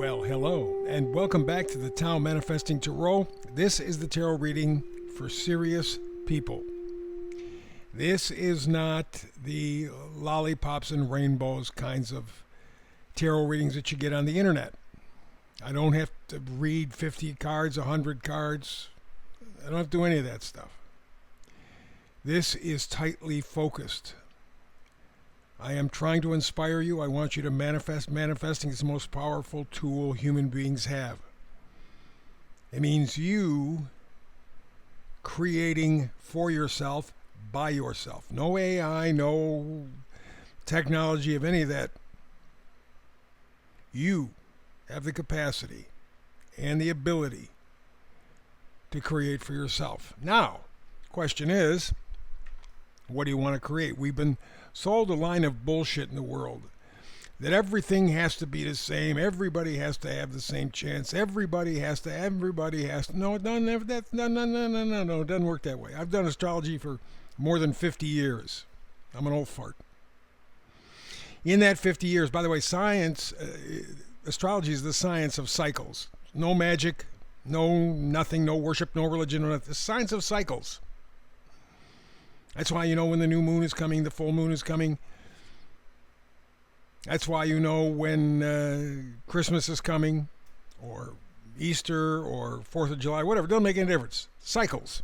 Well, hello, and welcome back to the Tao Manifesting Tarot. This is the tarot reading for serious people. This is not the lollipops and rainbows kinds of tarot readings that you get on the internet. I don't have to read 50 cards, 100 cards. I don't have to do any of that stuff. This is tightly focused. I am trying to inspire you. I want you to manifest. Manifesting is the most powerful tool human beings have. It means you creating for yourself, by yourself. No AI, no technology of any of that. You have the capacity and the ability to create for yourself. Now, question is, what do you want to create? We've been sold a line of bullshit in the world that everything has to be the same, everybody has to have the same chance, everybody has to. No, it doesn't. No, it doesn't work that way. I've done astrology for more than 50 years. I'm an old fart. In that 50 years, by the way, astrology is the science of cycles. No magic, nothing, no worship, no religion, the science of cycles. That's why you know when the new moon is coming, the full moon is coming. That's why you know when Christmas is coming, or Easter, or 4th of July, whatever. It doesn't make any difference. Cycles.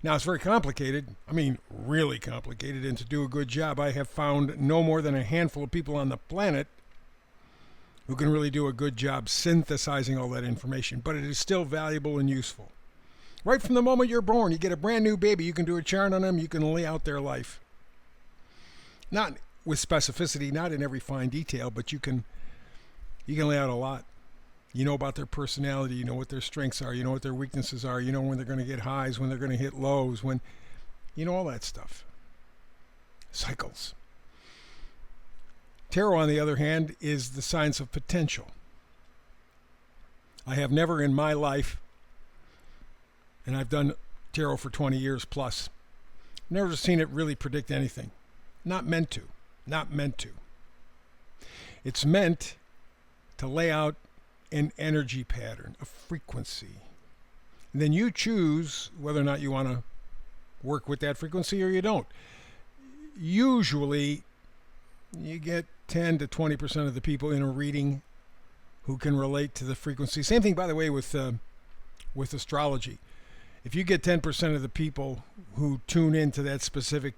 Now, it's very complicated. I mean, really complicated. And to do a good job, I have found no more than a handful of people on the planet who can really do a good job synthesizing all that information. But it is still valuable and useful. Right from the moment you're born, you get a brand new baby, you can do a chart on them, you can lay out their life. Not with specificity, not in every fine detail, but you can lay out a lot. You know about their personality, you know what their strengths are, you know what their weaknesses are, you know when they're going to get highs, when they're going to hit lows, when you know all that stuff. Cycles. Tarot, on the other hand, is the science of potential. I have never in my life, and I've done tarot for 20 years plus, never seen it really predict anything. Not meant to. Not meant to. It's meant to lay out an energy pattern, a frequency. And then you choose whether or not you want to work with that frequency or you don't. Usually, you get 10 to 20% of the people in a reading who can relate to the frequency. Same thing, by the way, with astrology. If you get 10% of the people who tune into that specific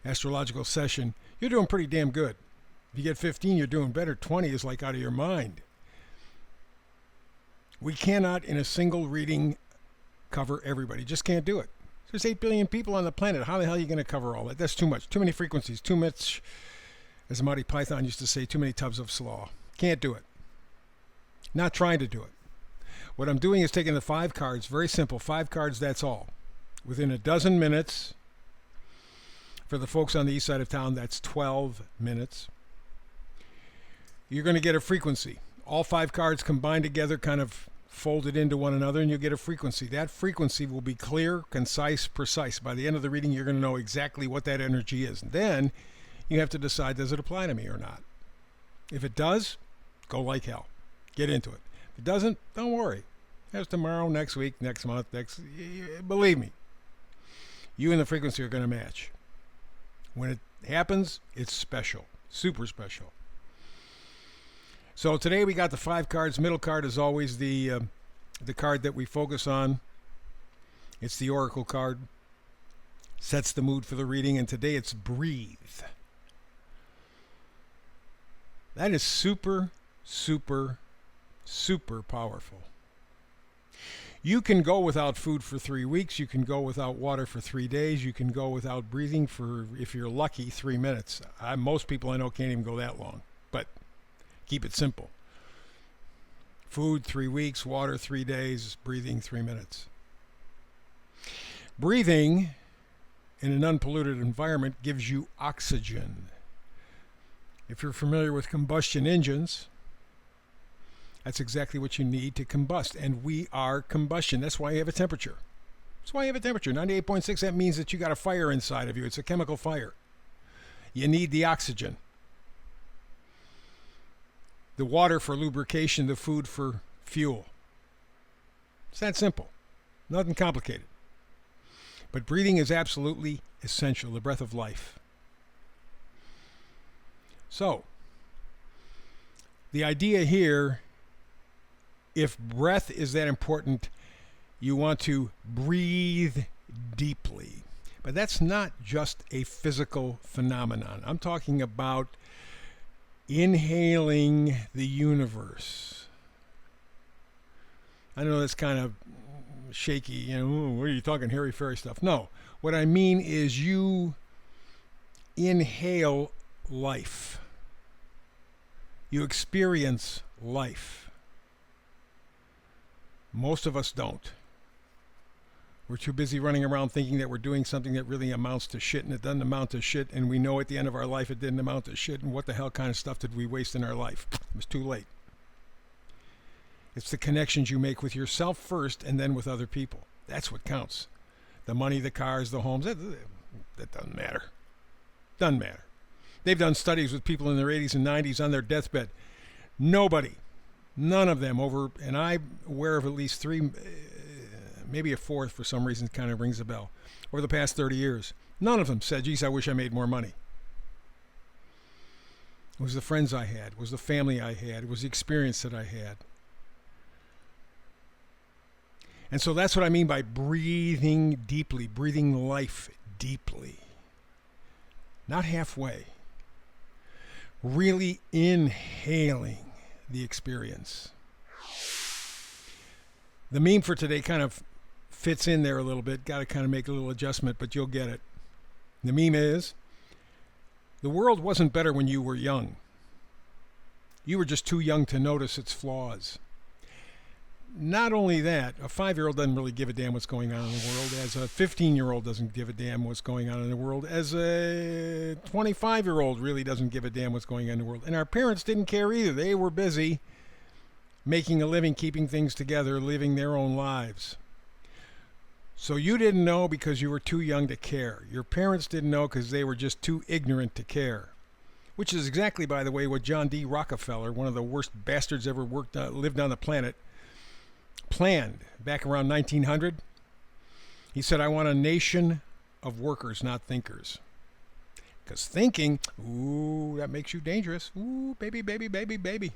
astrological session, you're doing pretty damn good. If you get 15, you're doing better. 20 is like out of your mind. We cannot, in a single reading, cover everybody. Just can't do it. There's 8 billion people on the planet. How the hell are you going to cover all that? That's too much. Too many frequencies. Too much, as Monty Python used to say, too many tubs of slaw. Can't do it. Not trying to do it. What I'm doing is taking the 5 cards, very simple, 5 cards, that's all. Within a dozen minutes, for the folks on the east side of town, that's 12 minutes. You're going to get a frequency. All 5 cards combined together, kind of folded into one another, and you'll get a frequency. That frequency will be clear, concise, precise. By the end of the reading, you're going to know exactly what that energy is. And then you have to decide, does it apply to me or not? If it does, go like hell. Get into it. If it doesn't, don't worry. That's tomorrow, next week, next month, believe me, you and the frequency are going to match. When it happens, it's special, super special. So today we got the 5 cards. Middle card is always the card that we focus on. It's the Oracle card. Sets the mood for the reading, and today it's Breathe. That is super, super, super powerful. You can go without food for 3 weeks. You can go without water for 3 days. You can go without breathing for, if you're lucky, 3 minutes. Most people I know can't even go that long. But keep it simple. Food 3 weeks, water 3 days, breathing 3 minutes. Breathing in an unpolluted environment gives you oxygen. If you're familiar with combustion engines, that's exactly what you need to combust. And we are combustion. That's why you have a temperature. That's why you have a temperature. 98.6, that means that you got a fire inside of you. It's a chemical fire. You need the oxygen. The water for lubrication, the food for fuel. It's that simple. Nothing complicated. But breathing is absolutely essential, the breath of life. So, the idea here, if breath is that important, you want to breathe deeply. But that's not just a physical phenomenon. I'm talking about inhaling the universe. I know that's kind of shaky, what are you talking hairy fairy stuff? No, what I mean is you inhale life. You experience life. Most of us don't. We're too busy running around thinking that we're doing something that really amounts to shit, and it doesn't amount to shit, and we know at the end of our life it didn't amount to shit, and what the hell kind of stuff did we waste in our life? It was too late. It's the connections you make with yourself first and then with other people. That's what counts. The money, the cars, the homes, that doesn't matter. Doesn't matter. They've done studies with people in their 80s and 90s on their deathbed. Nobody, none of them and I'm aware of at least three, maybe a fourth for some reason, kind of rings a bell, over the past 30 years. None of them said, geez, I wish I made more money. It was the friends I had. It was the family I had. It was the experience that I had. And so that's what I mean by breathing deeply, breathing life deeply. Not halfway. Really inhaling the experience. The meme for today kind of fits in there a little bit. Got to kind of make a little adjustment, but you'll get it. The meme is, the world wasn't better when you were young. You were just too young to notice its flaws. Not only that, a 5-year-old doesn't really give a damn what's going on in the world, as a 15-year-old doesn't give a damn what's going on in the world, as a 25-year-old really doesn't give a damn what's going on in the world. And our parents didn't care either. They were busy making a living, keeping things together, living their own lives. So you didn't know because you were too young to care. Your parents didn't know because they were just too ignorant to care. Which is exactly, by the way, what John D. Rockefeller, one of the worst bastards ever lived on the planet, planned back around 1900. He said, I want a nation of workers, not thinkers. Because thinking, ooh, that makes you dangerous. Ooh, baby, baby, baby, baby.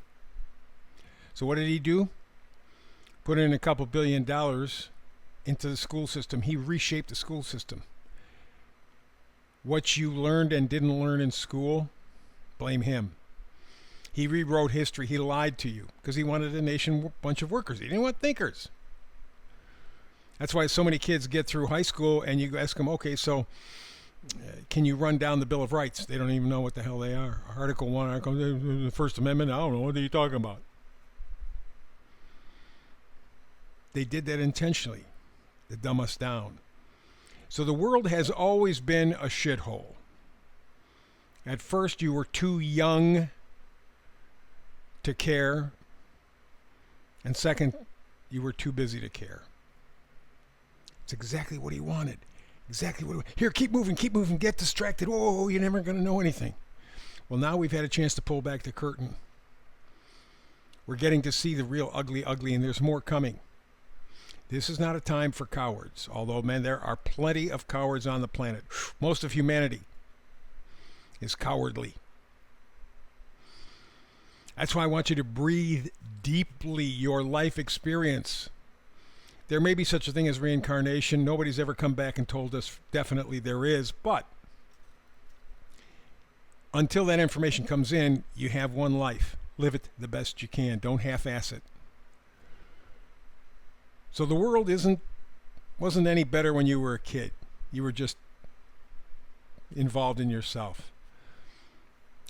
So what did he do? Put in a couple $1 billion into the school system. He reshaped the school system. What you learned and didn't learn in school, blame him. He rewrote history. He lied to you because he wanted a nation bunch of workers. He didn't want thinkers. That's why so many kids get through high school and you ask them, okay, so can you run down the Bill of Rights? They don't even know what the hell they are. Article 1, the First Amendment, I don't know. What are you talking about? They did that intentionally to dumb us down. So the world has always been a shithole. At first, you were too young to care, and second, you were too busy to care. It's exactly what he wanted. Exactly what here, keep moving, get distracted. Oh, you're never going to know anything. Well, now we've had a chance to pull back the curtain. We're getting to see the real ugly, and there's more coming. This is not a time for cowards, although, man, there are plenty of cowards on the planet. Most of humanity is cowardly. That's why I want you to breathe deeply your life experience. There may be such a thing as reincarnation. Nobody's ever come back and told us definitely there is, but until that information comes in, you have one life. Live it the best you can. Don't half-ass it. So the world wasn't any better when you were a kid. You were just involved in yourself.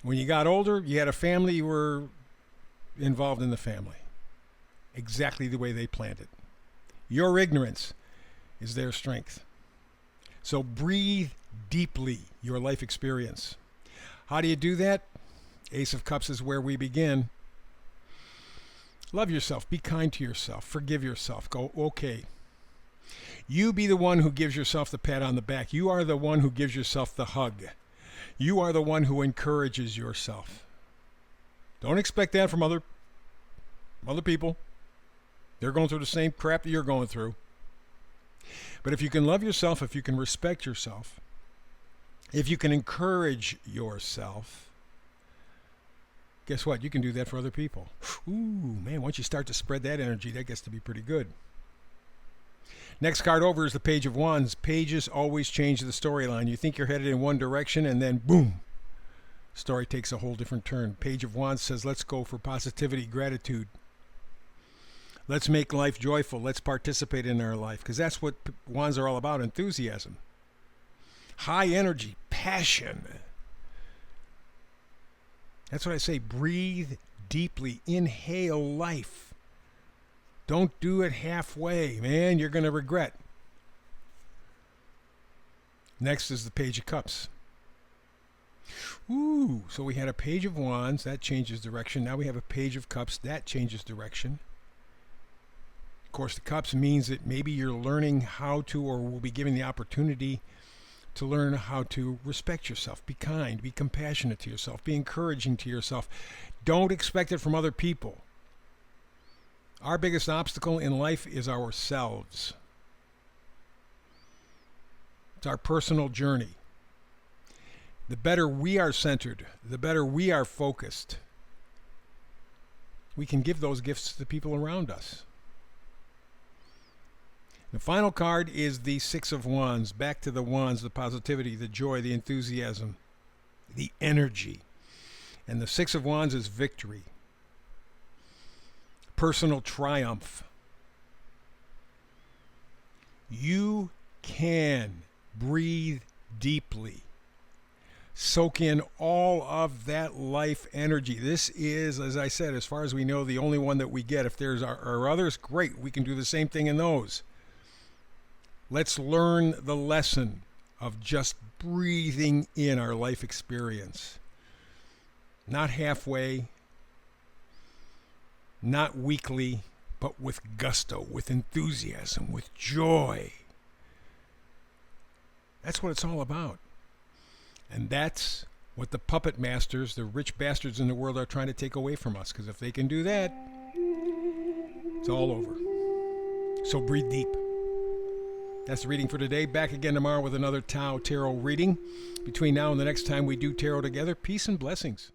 When you got older, you had a family, you were involved in the family. Exactly the way they planned it. Your ignorance is their strength. So breathe deeply your life experience. How do you do that? Ace of Cups is where we begin. Love yourself. Be kind to yourself. Forgive yourself. Go, okay. You be the one who gives yourself the pat on the back. You are the one who gives yourself the hug. You are the one who encourages yourself. Don't expect that from other people. They're going through the same crap that you're going through. But if you can love yourself, if you can respect yourself, if you can encourage yourself, guess what? You can do that for other people. Ooh, man, once you start to spread that energy, that gets to be pretty good. Next card over is the Page of Wands. Pages always change the storyline. You think you're headed in one direction, and then boom, story takes a whole different turn. Page of Wands says, let's go for positivity, gratitude. Let's make life joyful. Let's participate in our life, because that's what wands are all about, enthusiasm. High energy, passion. That's what I say. Breathe deeply. Inhale life. Don't do it halfway, man. You're going to regret. Next is the Page of Cups. Ooh, so we had a Page of Wands. That changes direction. Now we have a Page of Cups. That changes direction. Of course, the cups means that maybe you're learning how to, or will be given the opportunity to learn how to respect yourself, be kind, be compassionate to yourself, be encouraging to yourself. Don't expect it from other people. Our biggest obstacle in life is ourselves. It's our personal journey. The better we are centered, the better we are focused, we can give those gifts to the people around us. The final card is the Six of Wands. Back to the wands, the positivity, the joy, the enthusiasm, the energy. And the Six of Wands is victory, personal triumph. You can breathe deeply. Soak in all of that life energy. This is, as I said, as far as we know, the only one that we get. If there's are others, great. We can do the same thing in those. Let's learn the lesson of just breathing in our life experience. Not halfway, not weakly, but with gusto, with enthusiasm, with joy. That's what it's all about. And that's what the puppet masters, the rich bastards in the world, are trying to take away from us. Because if they can do that, it's all over. So breathe deep. That's the reading for today. Back again tomorrow with another Tao Tarot reading. Between now and the next time we do tarot together, peace and blessings.